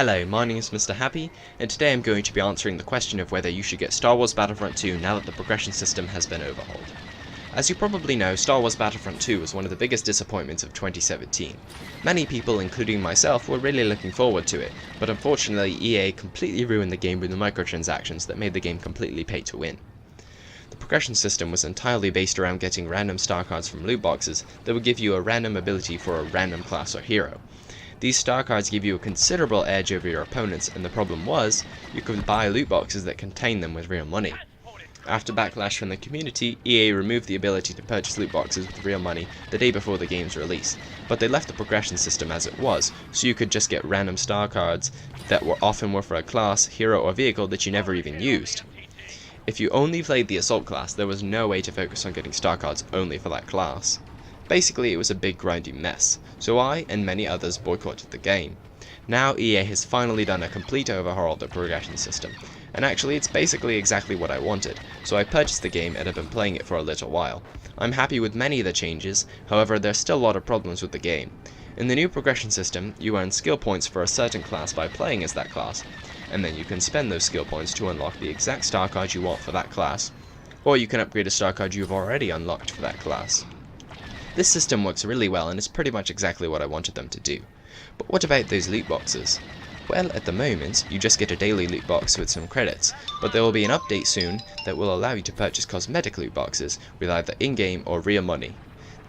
Hello, my name is Mr. Happy, and today I'm going to be answering the question of whether you should get Star Wars Battlefront 2 now that the progression system has been overhauled. As you probably know, Star Wars Battlefront 2 was one of the biggest disappointments of 2017. Many people, including myself, were really looking forward to it, but unfortunately EA completely ruined the game with the microtransactions that made the game completely pay to win. The progression system was entirely based around getting random star cards from loot boxes that would give you a random ability for a random class or hero. These star cards give you a considerable edge over your opponents, and the problem was, you could buy loot boxes that contain them with real money. After backlash from the community, EA removed the ability to purchase loot boxes with real money the day before the game's release, but they left the progression system as it was, so you could just get random star cards that often were for a class, hero or vehicle that you never even used. If you only played the Assault class, there was no way to focus on getting star cards only for that class. Basically, it was a big grinding mess, so I and many others boycotted the game. Now EA has finally done a complete overhaul of the progression system, and actually it's basically exactly what I wanted, so I purchased the game and have been playing it for a little while. I'm happy with many of the changes, however there's still a lot of problems with the game. In the new progression system, you earn skill points for a certain class by playing as that class, and then you can spend those skill points to unlock the exact star card you want for that class, or you can upgrade a star card you've already unlocked for that class. This system works really well and is pretty much exactly what I wanted them to do. But what about those loot boxes? Well, at the moment, you just get a daily loot box with some credits, but there will be an update soon that will allow you to purchase cosmetic loot boxes with either in-game or real money.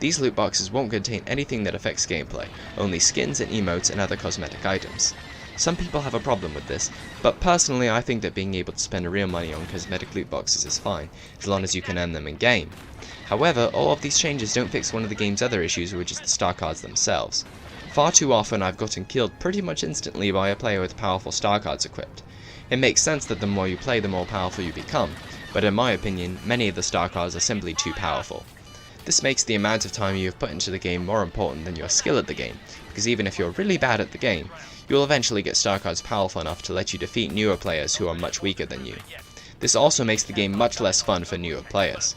These loot boxes won't contain anything that affects gameplay, only skins and emotes and other cosmetic items. Some people have a problem with this, but personally I think that being able to spend real money on cosmetic loot boxes is fine, as long as you can earn them in-game. However, all of these changes don't fix one of the game's other issues, which is the star cards themselves. Far too often I've gotten killed pretty much instantly by a player with powerful star cards equipped. It makes sense that the more you play, the more powerful you become, but in my opinion, many of the star cards are simply too powerful. This makes the amount of time you have put into the game more important than your skill at the game, because even if you're really bad at the game, you will eventually get star cards powerful enough to let you defeat newer players who are much weaker than you. This also makes the game much less fun for newer players.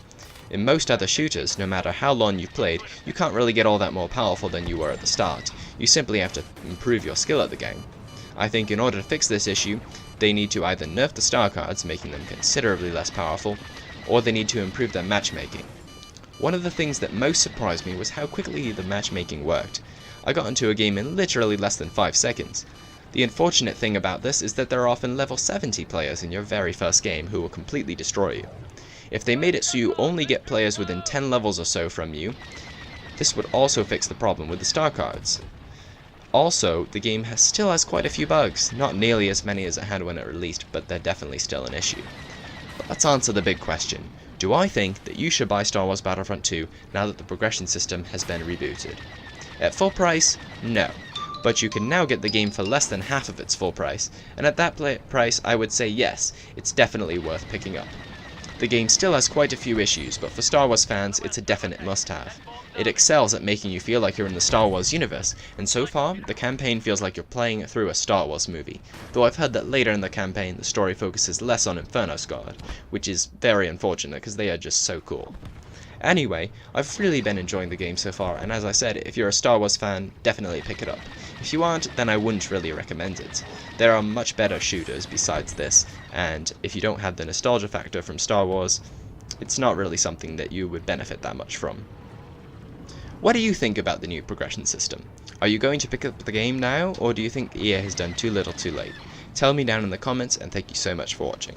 In most other shooters, no matter how long you've played, you can't really get all that more powerful than you were at the start. You simply have to improve your skill at the game. I think in order to fix this issue, they need to either nerf the star cards, making them considerably less powerful, or they need to improve their matchmaking. One of the things that most surprised me was how quickly the matchmaking worked. I got into a game in literally less than 5 seconds. The unfortunate thing about this is that there are often level 70 players in your very first game who will completely destroy you. If they made it so you only get players within 10 levels or so from you, this would also fix the problem with the star cards. Also, the game still has quite a few bugs, not nearly as many as it had when it released, but they're definitely still an issue. But let's answer the big question. Do I think that you should buy Star Wars Battlefront 2 now that the progression system has been rebooted? At full price, no. But you can now get the game for less than half of its full price, and at that price I would say yes, it's definitely worth picking up. The game still has quite a few issues, but for Star Wars fans it's a definite must-have. It excels at making you feel like you're in the Star Wars universe, and so far, the campaign feels like you're playing through a Star Wars movie, though I've heard that later in the campaign the story focuses less on Inferno Squad, which is very unfortunate because they are just so cool. Anyway, I've really been enjoying the game so far, and as I said, if you're a Star Wars fan, definitely pick it up. If you aren't, then I wouldn't really recommend it. There are much better shooters besides this, and if you don't have the nostalgia factor from Star Wars, it's not really something that you would benefit that much from. What do you think about the new progression system? Are you going to pick up the game now, or do you think EA has done too little too late? Tell me down in the comments, and thank you so much for watching.